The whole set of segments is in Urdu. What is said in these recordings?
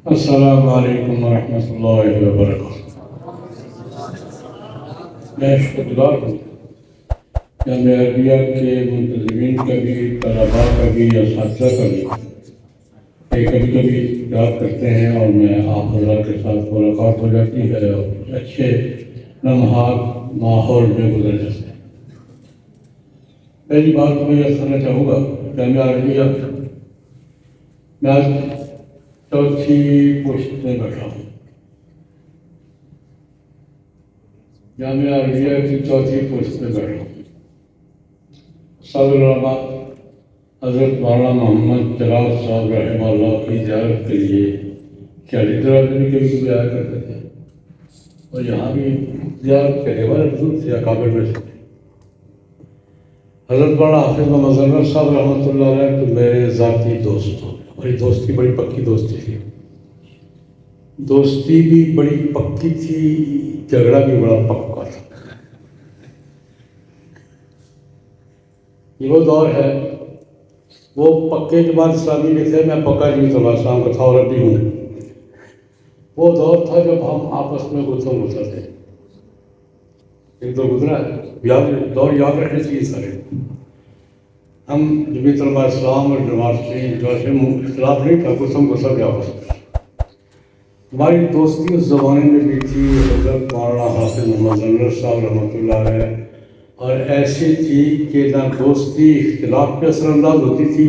السلام علیکم ورحمۃ اللہ وبرکاتہ۔ میں شکرگزار ہوں جامعہ عربیہ کے منتظمین کا بھی، طلباء کا بھی، اساتذہ کا بھی کہ کبھی کبھی یاد کرتے ہیں اور میں آپ حضرات کے ساتھ ملاقات ہو جاتی ہے اور اچھے لمحات ماحول میں گزر جاتے ہیں۔ پہلی بات تو میں یہ کرنا چاہوں گا، جامعہ عربیہ میں آج چوتھی پوسٹ میں بیٹھا ہوں۔ جامعہ عربیہ کی چوتھی پوسٹ میں بیٹھا ہوں۔ صدر العلماء حضرت مولانا محمد جلال صاحب رحمہ اللہ کی زیارت کے لیے شہری درازی بھی کبھی کبھی آیا کرتے تھے اور یہاں بھی زیارت کرنے والے بزرگ تھے، اکابر میں سے۔ حضرت مولانا حافظ محمد ظفر صاحب رحمۃ اللہ علیہ تو میرے ذاتی دوست ہو، ہماری دوستی بڑی پکی دوستی تھی، دوستی بھی بڑی پکی تھی، جھگڑا بھی بڑا پکا تھا۔ یہ وہ دور ہے، وہ پکے جماعت اسلامی کے تھے، میں پکا جماعت اسلام کا تھا اور اب بھی ہوں۔ وہ دور تھا جب ہم آپس میں گفتگو ہوتا تھے، ایک دور گزرا ہے، دور یاد رکھنے چاہیے سارے۔ ہم جمعیت علماء اسلام اور جماعت اسلامی اختلاف نہیں تھا، گفتگو بھی آپس میں۔ ہماری دوستی اس زمانے میں بھی تھی، حضرت مولانا حافظ محمد ظفر صاحب رحمۃ اللہ علیہ، اور ایسی تھی کہ نہ دوستی اختلاف پہ اثر انداز ہوتی تھی،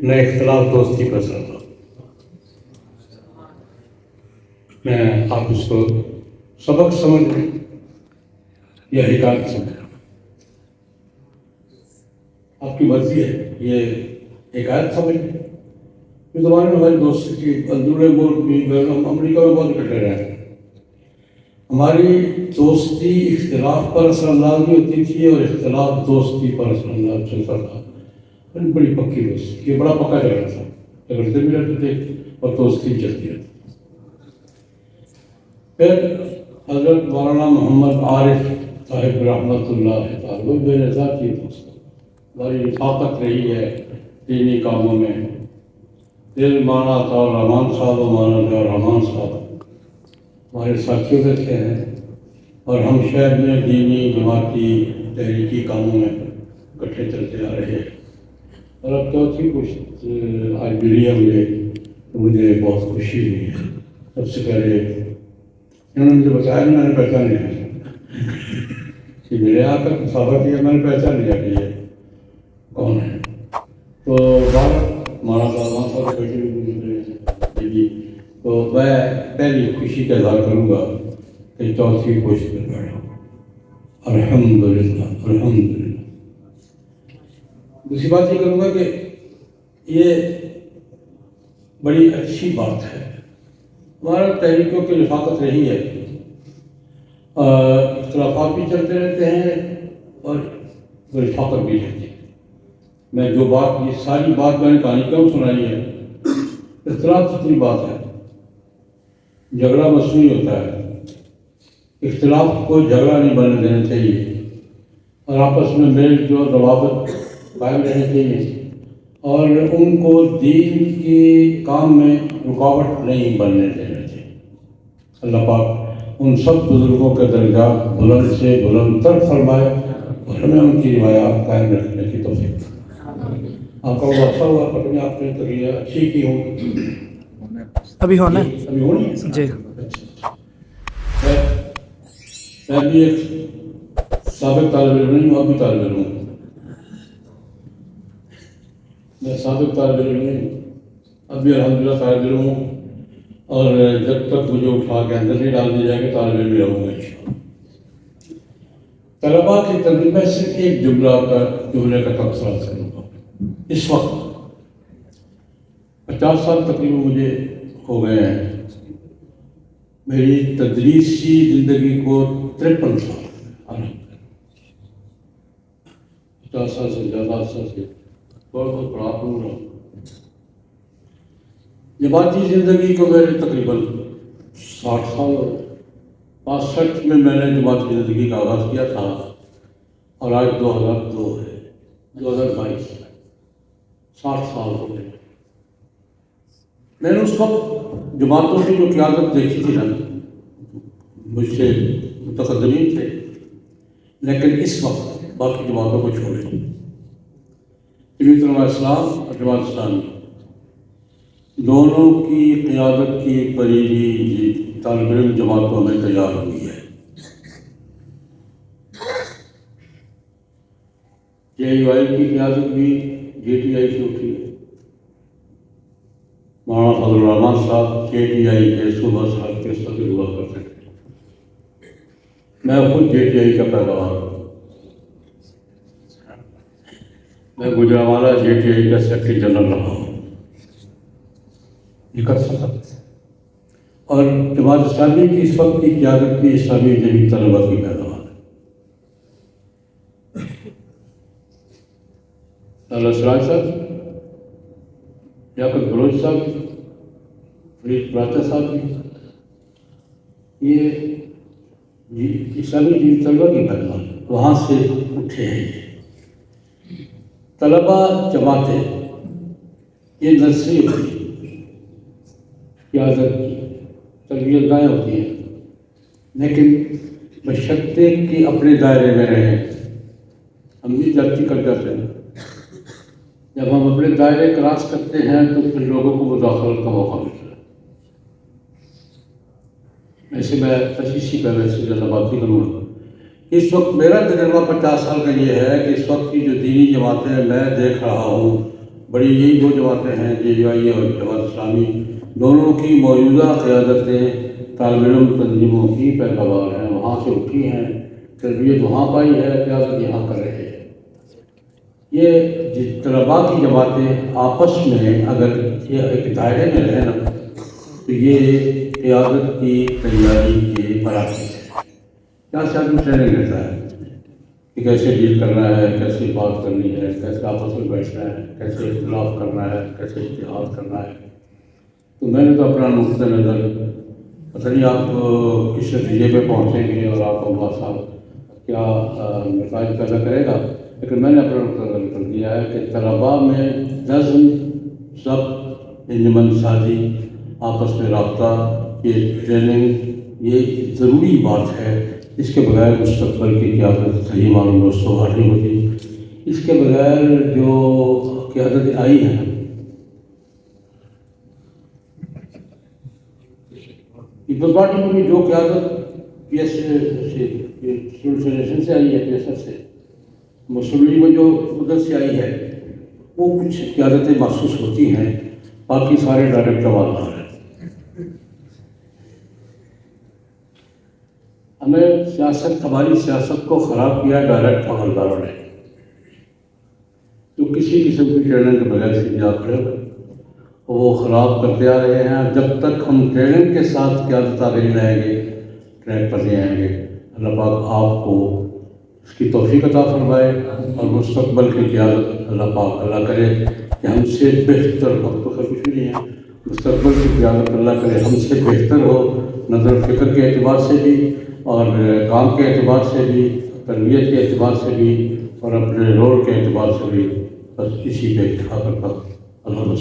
نہ اختلاف دوستی پہ اثر انداز۔ میں آپ اس کو سبق سمجھ یا حکایت سمجھ، آپ کی مرضی ہے، یہ حکایت سمجھ۔ اس زمانے میں ہماری دوستی کی اندرونی ملک بھی، ہم امریکہ میں بہت اکٹھے رہے ہیں، ہماری دوستی اختلاف پر اثر انداز بھی ہوتی تھی اور اختلاف دوستی پر اثر انداز چلتا تھا۔ بڑی پکی دوستی، یہ بڑا پکا جگہ تھا، جگڑتے بھی رہتے تھے اور دوستی چلتی رہتی۔ پھر حضرت مولانا محمد عارف صاحب رحمۃ اللہ تعالیٰ، وہ میرے ذاتی دوست، ہماری طاقت رہی ہے دینی کاموں میں۔ دل مولانا عطاء الرحمٰن صاحب و مولانا ضیاء الرحمٰن صاحب ہمارے ساتھیوں میں سے ہیں اور ہم شہر میں دینی جماعتی تحریکی کاموں میں اکٹھے چلتے آ رہے ہیں۔ اور اب چوتھی پوسٹ آج ملی ہے مجھے بہت خوشی ہوئی ہے۔ سب سے پہلے انہوں نے مجھے بتایا کہ میں نے پہچان لیا کہ میرے یہاں کا صحابہ کیا، میں نے پہچان لیا کہ یہ کون ہے۔ تو مولانا صاحب بیٹی، تو میں پہلی خوشی کا اظہار کروں گا کہ چوتھی پوسٹ میں بیٹھا ہوں، الحمدللہ الحمدللہ۔ دوسری بات یہ کروں گا کہ یہ بڑی اچھی بات ہے، ہمارا تحریکوں کی رفاقت رہی ہے، اختلافات بھی چلتے رہتے ہیں اور رفاقت بھی رہتی ہے۔ میں جو بات، یہ ساری بات میں نے کہانی کیوں سنائی ہے، اختلاف اتنی بات ہے، جھگڑا مصنوعی ہوتا ہے، اختلاف کو جھگڑا نہیں بننے دینا چاہیے اور آپس میں میل جو روابط قائم رہنے چاہیے اور ان کو دین کے کام میں رکاوٹ نہیں بننے دینا چاہیے۔ اللہ پاک ان سب بزرگوں کے درجات بلند سے بلند تر فرمائے اور ہمیں ان کی روایات قائم رکھنے کی توفیق۔ آپ کا واسطہ ہوا اپنے آپ میں تو یہ اچھی کی ہوں، ابھی ہونا ہے ابھی ہونی ہے جی۔ میں بھی ایک سابق طالب علم نہیں ہوں، اب بھی طالب علم ہوں۔ میں سابق طالب علم نہیں ہوں، اب بھی الحمدللہ طالب علم ہوں، اور جب تک مجھے اٹھا کے اندر نہیں ڈال دیا جائے گا طالب علم رہوں گا انشاءاللہ۔ طلباء کی تربیت میں صرف ایک جملے کا تبصرہ کروں گا۔ اس وقت 50 سال تقریباً مجھے ہو گئے ہیں، میری تدریسی زندگی کو 53 سال، 50 سال سے زیادہ عرصہ سے بہت بڑا عمر ہے۔ جماعتی زندگی کو میرے تقریباً 60 سال، 65 میں میں نے جماعتی زندگی کا آغاز کیا تھا اور آج 2002 ہے، 2022، 60 سال ہو گئے۔ میں نے اس وقت جماعتوں کی جو قیادت دیکھی تھی نا، مجھ سے متقدمین تھے، لیکن اس وقت باقی جماعتوں کو چھوڑے علماء اسلام اور جماعت اسلامی دونوں کی قیادت کی بریلی طالب علم جماعتوں میں تیار ہوئی ہے۔ JUI کی قیادت بھی JTI سے اٹھی ہے۔ مولانا فضل الرحمان صاحب JTI کے صوبہ صاحب کے صدر ہوا کرتے تھے، میں خود JTI کا پیروار ہوں، میں گجرانوالہ JTI کا سیکرٹری جنرل رہا ہوں، یہ کر سکتا۔ اور جماعت اسلامی کی اس وقت کی قیادت بھی اسلامی جدید طلبہ کی پیروار ہے۔ اللہ سراج صاحب، لیاقت بلوچ صاحب، فرید براچہ صاحب، یہ اسلامی جدید طلبہ کی پیروار وہاں سے اٹھے ہیں۔ طلبہ جماعتیں یہ نرسری ہوتی ہے، قیادت کی تربیت گاہیں ہوتی ہیں، لیکن بشرطے کہ اپنے دائرے میں رہیں۔ ہم بھی جلدی کر جاتے ہیں، جب ہم اپنے دائرے کراس کرتے ہیں تو پھر لوگوں کو مداخلت کا موقع ملتا ہے۔ ایسے میں 25 پہلے سے زیادہ بات نہیں کروں گا۔ اس وقت میرا تجربہ 50 سال کا یہ ہے کہ اس وقت کی جو دینی جماعتیں میں دیکھ رہا ہوں، بڑی یہی دو جماعتیں ہیں، JUI اور جماعت اسلامی، دونوں کی موجودہ قیادتیں طالب علم تنظیموں کی پیداوار ہیں، وہاں سے اٹھی ہیں، تربیت وہاں پائی ہے، قیادت یہاں کر رہے ہیں۔ یہ طلباء کی جماعتیں آپس میں اگر یہ ایک دائرے میں رہیں نا تو یہ قیادت کی تیاری کے مراحل ہے۔ کیا سے آدمی ٹریننگ لیتا ہے کہ کیسے ڈیل کرنا ہے، کیسے بات کرنی ہے، کیسے آپس میں بیٹھنا ہے، کیسے اختلاف کرنا ہے، کیسے اتحاد کرنا ہے۔ تو میں نے تو اپنا نقطۂ نظر، پتہ نہیں آپ کس نتیجے پہ پہنچیں گے اور آپ کو اللہ صاحب کیا نتائج پیدا کرے گا، لیکن میں نے اپنا نقطۂ نظر کر دیا ہے کہ طلباء میں نظم، ضبط، انجمن سازی، آپس میں رابطہ، یہ ٹریننگ یہ ضروری بات ہے۔ اس کے بغیر مستقبل کی قیادت صحیح معنوں میں استوار نہیں ہوتی۔ اس کے بغیر جو قیادت آئی ہے، پیپلز پارٹی میں بھی جو قیادت فیڈریشن سے آئی ہے، PSF سے، مسلم لیگ میں جو ادھر سے آئی ہے، وہ کچھ قیادتیں محسوس ہوتی ہیں، باقی سارے ڈائریکٹ روادار ہیں۔ ہمیں سیاست، ہماری سیاست کو خراب کیا ڈائریکٹ عملداروں نے، جو کسی قسم کی ٹریننگ کے بغیر سے جا کھڑے ہوئے، وہ خراب کرتے آ رہے ہیں۔ جب تک ہم ٹریننگ کے ساتھ قیادت آگے نہیں لائیں گے، ٹریک پر نہیں آئیں گے۔ اللہ پاک آپ کو اس کی توفیق عطا فرمائے اور مستقبل کی قیادت اللہ پاک اللہ کرے کہ ہم سے بہتر، وقت تو کچھ بھی نہیں ہے، مستقبل کی قیادت اللہ کرے ہم سے بہتر ہو، نظر فکر کے اعتبار سے بھی اور کام کے اعتبار سے بھی، تربیت کے اعتبار سے بھی اور اپنے رول کے اعتبار سے بھی۔ بس اسی پہ اتفاق کرتا ہوں۔ اللہ